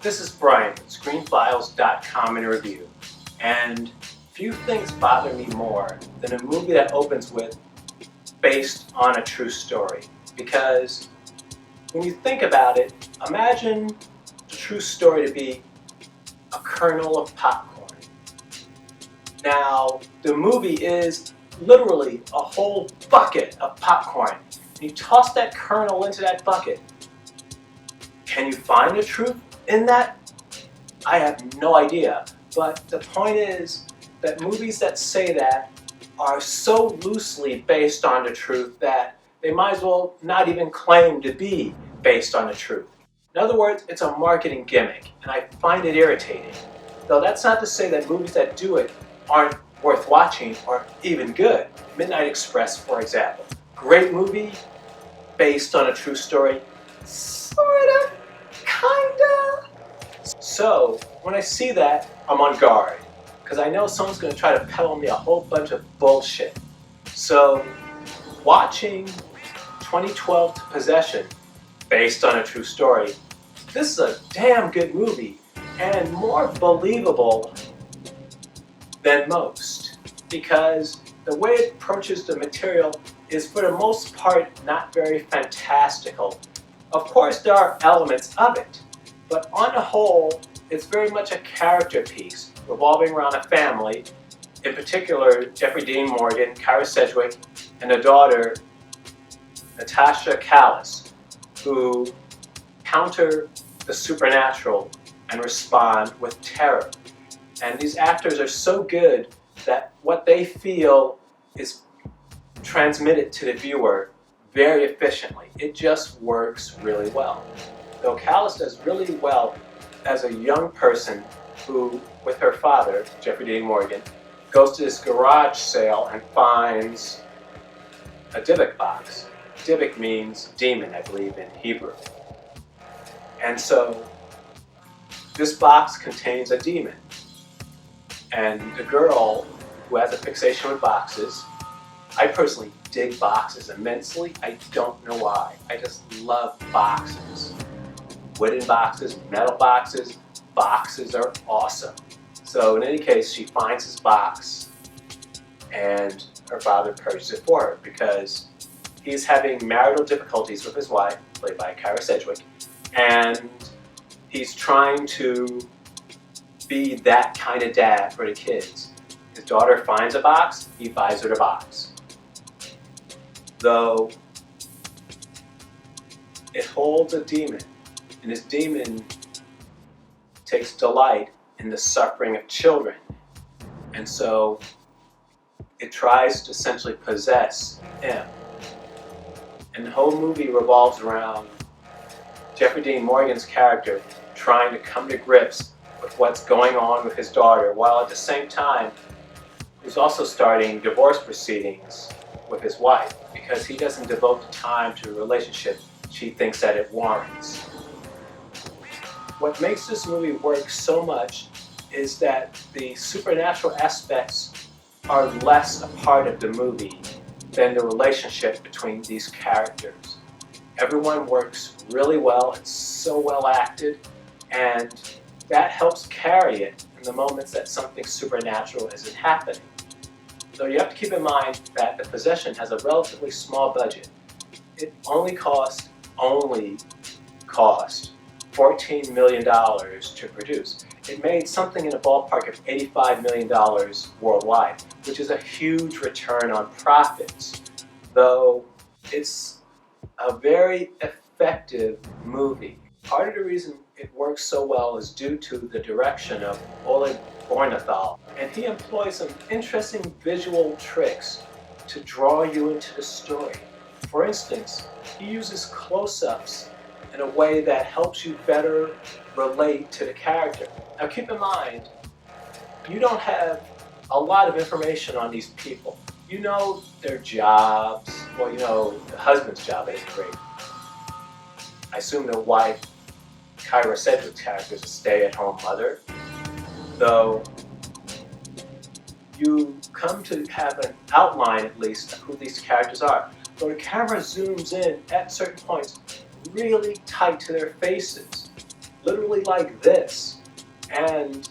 This is Brian with ScreenFiles.com in review, and few things bother me more than a movie that opens with based on a true story. Because when you think about it, imagine the true story to be a kernel of popcorn. Now, the movie is literally a whole bucket of popcorn. And you toss that kernel into that bucket. Can you find the truth in that? I have no idea. But the point is that movies that say that are so loosely based on the truth that they might as well not even claim to be based on the truth. In other words, it's a marketing gimmick, and I find it irritating. Though that's not to say that movies that do it aren't worth watching or even good. Midnight Express, for example. Great movie, based on a true story. Sort of, kinda. So, when I see that, I'm on guard. Because I know someone's going to try to peddle me a whole bunch of bullshit. So, watching 2012 Possession, based on a true story, this is a damn good movie and more believable than most, because the way it approaches the material is for the most part not very fantastical. Of course there are elements of it, but on the whole it's very much a character piece revolving around a family, in particular Jeffrey Dean Morgan, Kyra Sedgwick, and a daughter, Natasha Callis, who counter the supernatural and respond with terror. And these actors are so good that what they feel is transmitted to the viewer very efficiently. It just works really well. Though Callis does really well as a young person who, with her father, Jeffrey Dean Morgan, goes to this garage sale and finds a Dybbuk box. Dybbuk means demon, I believe, in Hebrew. And so this box contains a demon. And the girl, who has a fixation with boxes, I personally dig boxes immensely. I don't know why. I just love boxes. Wooden boxes, metal boxes, boxes are awesome. So in any case, she finds this box and her father purchases it for her because he's having marital difficulties with his wife, played by Kyra Sedgwick, and he's trying to be that kind of dad for the kids. His daughter finds a box, he buys her the box. Though it holds a demon, and this demon takes delight in the suffering of children. And so it tries to essentially possess him. And the whole movie revolves around Jeffrey Dean Morgan's character trying to come to grips with what's going on with his daughter, while at the same time he's also starting divorce proceedings with his wife because he doesn't devote the time to a relationship she thinks that it warrants. What makes this movie work so much is that the supernatural aspects are less a part of the movie than the relationship between these characters. Everyone works really well, it's so well acted, and that helps carry it in the moments that something supernatural isn't happening. So you have to keep in mind that The Possession has a relatively small budget. It only cost $14 million to produce. It made something in the ballpark of $85 million worldwide, which is a huge return on profits, though it's a very effective movie. Part of the reason it works so well is due to the direction of Bornthal, and he employs some interesting visual tricks to draw you into the story. For instance, he uses close-ups in a way that helps you better relate to the character. Now keep in mind, you don't have a lot of information on these people. You know their jobs, well, you know the husband's job at any rate. I assume the wife, Kyra Sedgwick's character, is a stay-at-home mother, though you come to have an outline at least of who these characters are. So the camera zooms in at certain points really tight to their faces. literally like this. And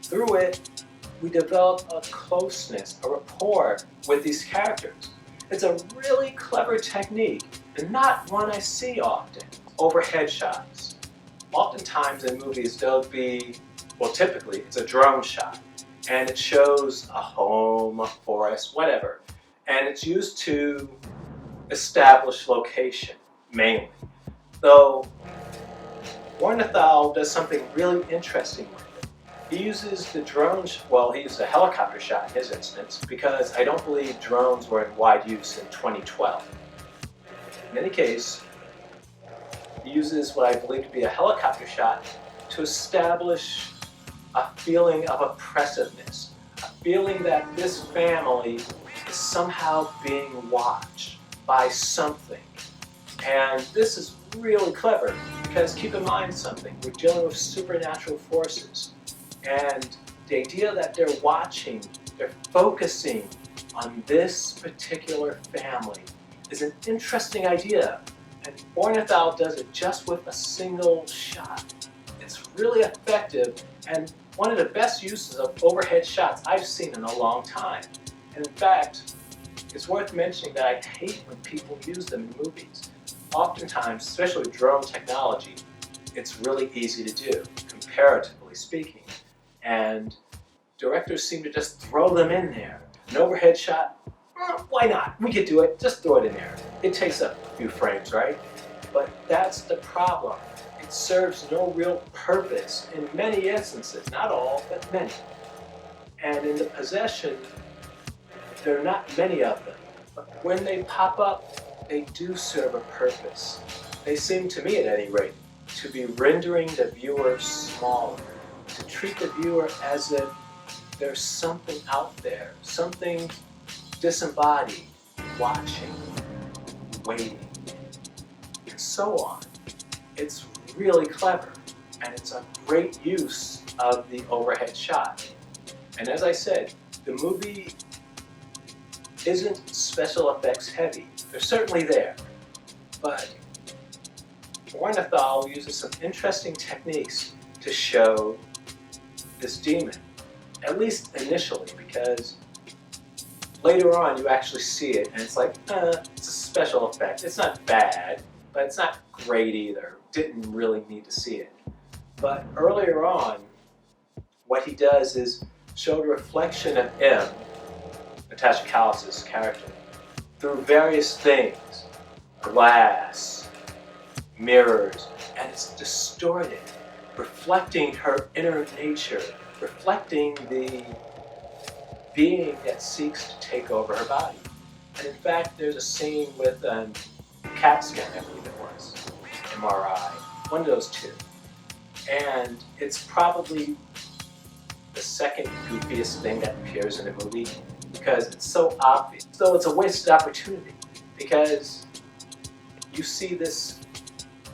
through it, we develop a closeness, a rapport with these characters. It's a really clever technique, and not one I see often. Overhead shots. Oftentimes in movies, there'll be, well, typically it's a drone shot, and it shows a home, a forest, whatever, and it's used to establish location, mainly. Though Bornthal does something really interesting with it. He uses the drone, well, he used a helicopter shot in his instance, because I don't believe drones were in wide use in 2012. In any case, he uses what I believe to be a helicopter shot to establish a feeling of oppressiveness, a feeling that this family is somehow being watched by something. And this is really clever, because keep in mind something, we're dealing with supernatural forces. And the idea that they're watching, they're focusing on this particular family is an interesting idea. And Bornthal does it just with a single shot. It's really effective and one of the best uses of overhead shots I've seen in a long time. And in fact, it's worth mentioning that I hate when people use them in movies. Oftentimes, especially with drone technology, it's really easy to do, comparatively speaking. And directors seem to just throw them in there. An overhead shot, why not? We could do it, just throw it in there. It takes up a few frames, right? But that's the problem. It serves no real purpose in many instances, not all, but many. And in the possession, there are not many of them. But when they pop up, they do serve a purpose. They seem to me, at any rate, to be rendering the viewer smaller, to treat the viewer as if there's something out there, something disembodied, watching, waiting, and so on. It's really clever, and it's a great use of the overhead shot. And as I said, the movie isn't special effects heavy. They're certainly there, but Bornthal uses some interesting techniques to show this demon, at least initially, because later on you actually see it and it's like, it's a special effect. It's not bad, but it's not great either. Didn't really need to see it. But earlier on, what he does is show the reflection of M, Natasha Callis's character, through various things, glass, mirrors, and it's distorted, reflecting her inner nature, reflecting the being that seeks to take over her body. And in fact, there's a scene with CAT scan, I believe it was, MRI, one of those two. And it's probably the second goofiest thing that appears in a movie because it's so obvious. So it's a wasted opportunity because you see this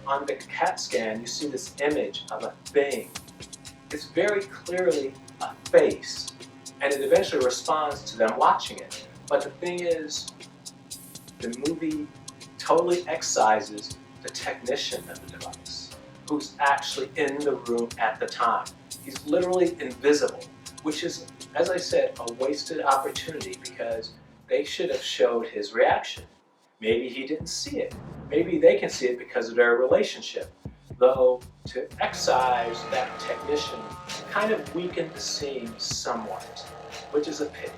on the CAT scan, you see this image of a thing. It's very clearly a face, and it eventually responds to them watching it. But the thing is, the movie totally excises the technician of the device, who's actually in the room at the time. He's literally invisible, which is, as I said, a wasted opportunity because they should have showed his reaction. Maybe he didn't see it. Maybe they can see it because of their relationship. Though, to excise that technician kind of weakened the scene somewhat, which is a pity.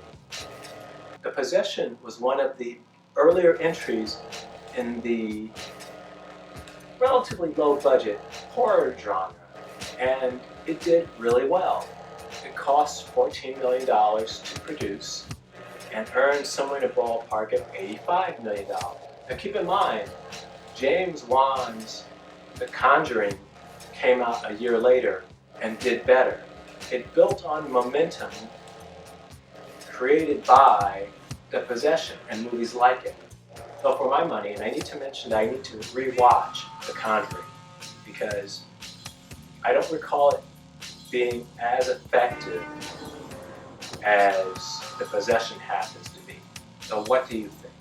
The Possession was one of the earlier entries in the relatively low-budget horror genre, and it did really well. It cost $14 million to produce and earned somewhere in the ballpark of $85 million. Now keep in mind, James Wan's The Conjuring came out a year later and did better. It built on momentum created by The Possession and movies like it. So for my money, and I need to mention that I need to rewatch The Conjuring because I don't recall it being as effective as The Possession happens to be. So what do you think?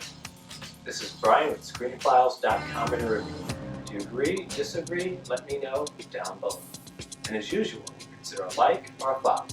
This is Brian with ScreenFiles.com in a review. you agree, disagree, let me know down below. And as usual, consider a like or a follow.